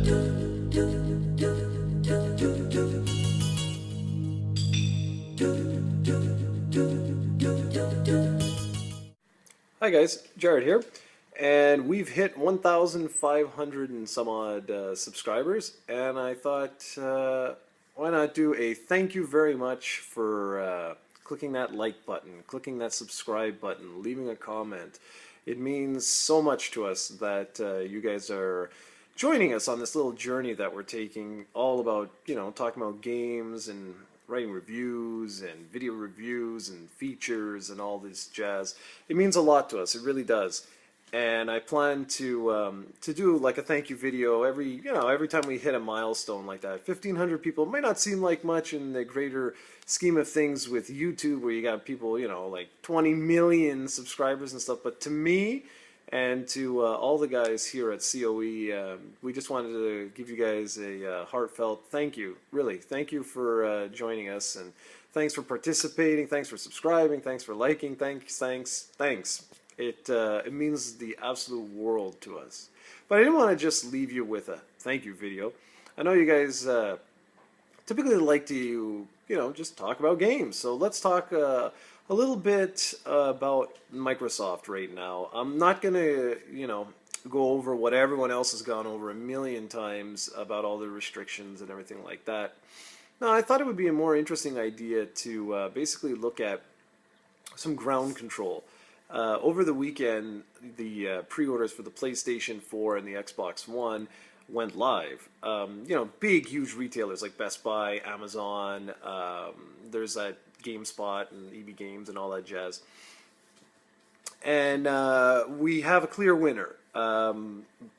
Hi guys, Jared here, and we've hit 1,500 and some odd subscribers, and I thought, why not do a thank you very much for clicking that like button, clicking that subscribe button, leaving a comment. It means so much to us that you guys are joining us on this little journey that we're taking, all about, talking about games and writing reviews and video reviews and features and all this jazz. It means a lot to us. It really does. And I plan to do like a thank you video every time we hit a milestone like that. 1,500 people might not seem like much in the greater scheme of things with YouTube, where you got people, like 20 million subscribers and stuff. But to me, and to all the guys here at COE, we just wanted to give you guys a heartfelt thank you. Really, thank you for joining us, and thanks for participating, thanks for subscribing, thanks for liking, thanks. It means the absolute world to us. But I didn't want to just leave you with a thank you video. I know you guys typically like to, just talk about games. So let's talk a little bit about Microsoft right now. I'm not going to, go over what everyone else has gone over a million times about all the restrictions and everything like that. No, I thought it would be a more interesting idea to basically look at some ground control. Over the weekend, the pre-orders for the PlayStation 4 and the Xbox One went live. Big, huge retailers like Best Buy, Amazon, there's that GameSpot and EB Games and all that jazz. And we have a clear winner.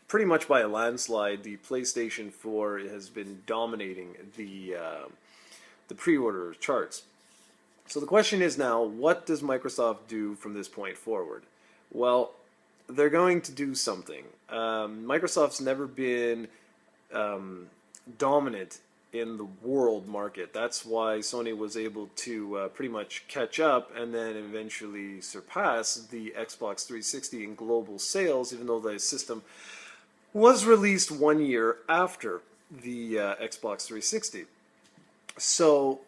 Pretty much by a landslide, the PlayStation 4 has been dominating the pre-order charts. So the question is now, what does Microsoft do from this point forward? Well, they're going to do something. Microsoft's never been dominant in the world market. That's why Sony was able to pretty much catch up and then eventually surpass the Xbox 360 in global sales, even though the system was released 1 year after the Xbox 360. So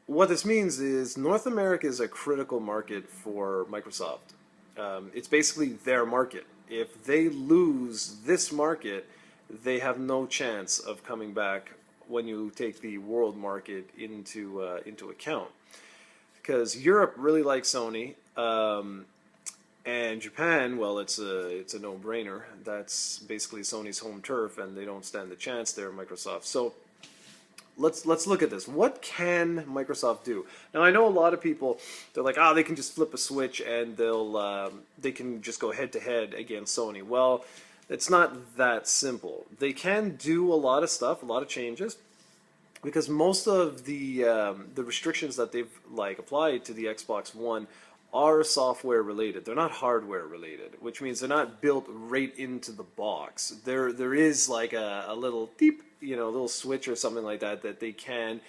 what this means is North America is a critical market for Microsoft. It's basically their market. If they lose this market, they have no chance of coming back when you take the world market into account. Because Europe really likes Sony, and Japan, well, it's a no-brainer. That's basically Sony's home turf, and they don't stand the chance there, Microsoft. So let's look at this. What can Microsoft do? Now, I know a lot of people, they're like, they can just flip a switch and they can just go head-to-head against Sony. Well, it's not that simple. They can do a lot of stuff, a lot of changes, because most of the restrictions that they've applied to the Xbox One are software related. They're not hardware related, which means they're not built right into the box. There is like a little deep, little switch or something like that that they can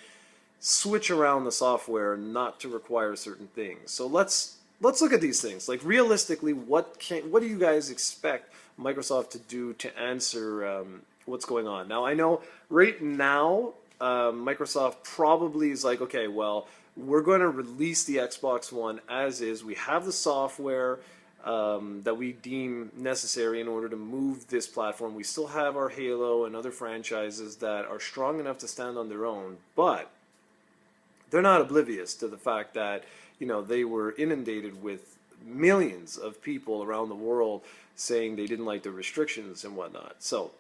switch around the software not to require certain things. So let's look at these things. Like, realistically, what do you guys expect Microsoft to do to answer what's going on? Now, I know right now Microsoft probably is like, okay, well, we're going to release the Xbox One as is. We have the software that we deem necessary in order to move this platform. We still have our Halo and other franchises that are strong enough to stand on their own, but they're not oblivious to the fact that, they were inundated with millions of people around the world saying they didn't like the restrictions and whatnot. So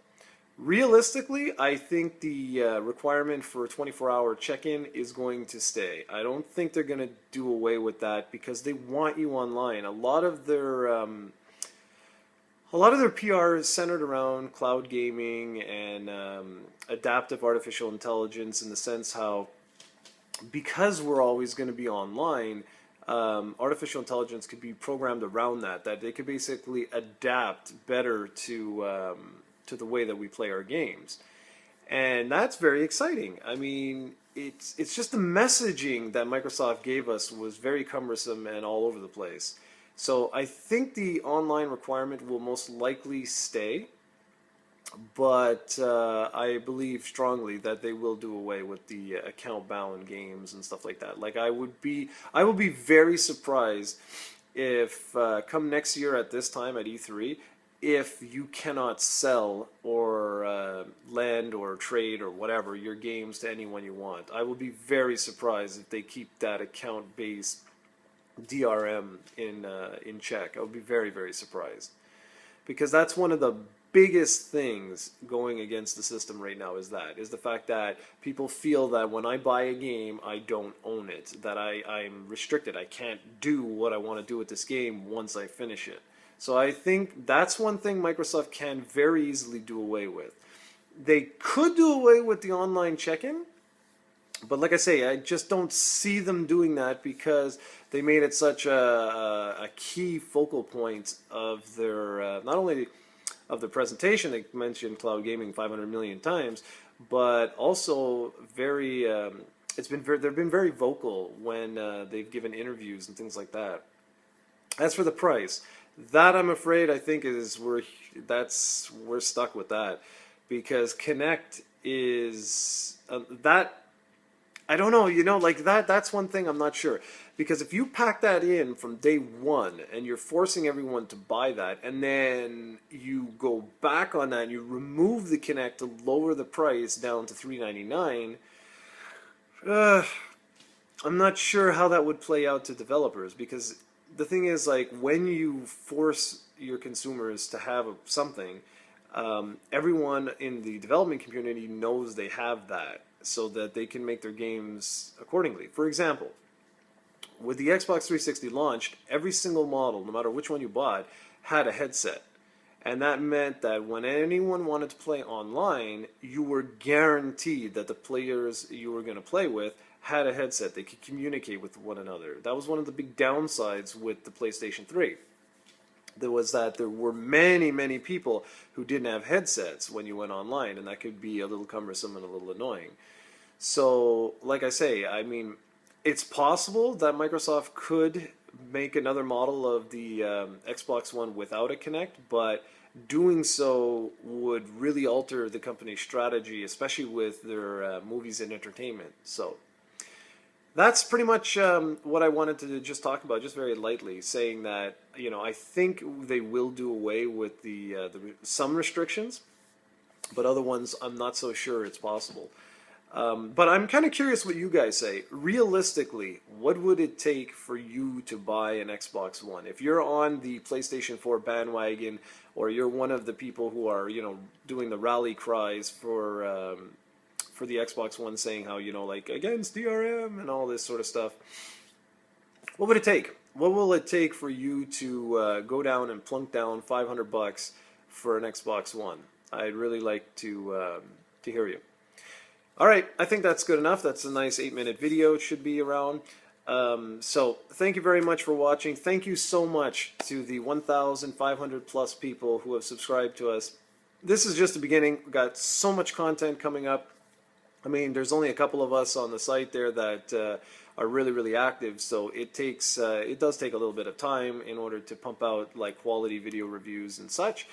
realistically, I think the requirement for a 24-hour check-in is going to stay. I don't think they're going to do away with that because they want you online. A lot of their PR is centered around cloud gaming and adaptive artificial intelligence, in the sense how, because we're always going to be online, artificial intelligence could be programmed around that they could basically adapt better to the way that we play our games. And that's very exciting. I mean, it's just the messaging that Microsoft gave us was very cumbersome and all over the place. So I think the online requirement will most likely stay. but I believe strongly that they will do away with the account bound games and stuff like that. Like I would be very surprised if come next year at this time at E3, if you cannot sell or lend or trade or whatever your games to anyone you want. I will be very surprised if they keep that account based DRM in check. I would be very, very surprised, because that's one of the biggest things going against the system right now is the fact that people feel that when I buy a game, I don't own it, that I'm restricted. I can't do what I want to do with this game once I finish it. So I think that's one thing Microsoft can very easily do away with. They could do away with the online check-in, but like I say, I just don't see them doing that because they made it such a key focal point of their, not only of the presentation. They mentioned cloud gaming 500 million times, but also they've been very vocal when they've given interviews and things like that. As for the price, that I'm afraid I think we're stuck with that, because Kinect is that. I don't know, like that's one thing I'm not sure. Because if you pack that in from day one and you're forcing everyone to buy that, and then you go back on that and you remove the Kinect to lower the price down to $399, I'm not sure how that would play out to developers. Because the thing is, like, when you force your consumers to have something, everyone in the development community knows they have that, so that they can make their games accordingly. For example, with the Xbox 360 launched, every single model, no matter which one you bought, had a headset. And that meant that when anyone wanted to play online, you were guaranteed that the players you were going to play with had a headset. They could communicate with one another. That was one of the big downsides with the PlayStation 3. There were many, many people who didn't have headsets when you went online, and that could be a little cumbersome and a little annoying. So, like I say, I mean, it's possible that Microsoft could make another model of the Xbox One without a Kinect, but doing so would really alter the company's strategy, especially with their movies and entertainment. So that's pretty much what I wanted to just talk about, just very lightly, saying that, I think they will do away with the some restrictions, but other ones I'm not so sure it's possible. But I'm kind of curious what you guys say. Realistically, what would it take for you to buy an Xbox One? If you're on the PlayStation 4 bandwagon, or you're one of the people who are, doing the rally cries for the Xbox One, saying how, like, against DRM and all this sort of stuff, what would it take? What will it take for you to go down and plunk down $500 for an Xbox One? I'd really like to hear you. All right, I think that's good enough. That's a nice 8-minute video. It should be around. So thank you very much for watching. Thank you so much to the 1,500 plus people who have subscribed to us. This is just the beginning. We've got so much content coming up. I mean, there's only a couple of us on the site there that are really, really active. So it does take a little bit of time in order to pump out like quality video reviews and such.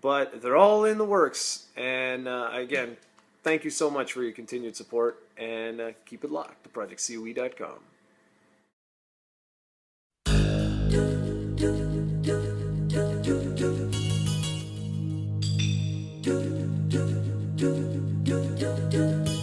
But they're all in the works. And again, thank you so much for your continued support, and keep it locked to ProjectCoe.com. Do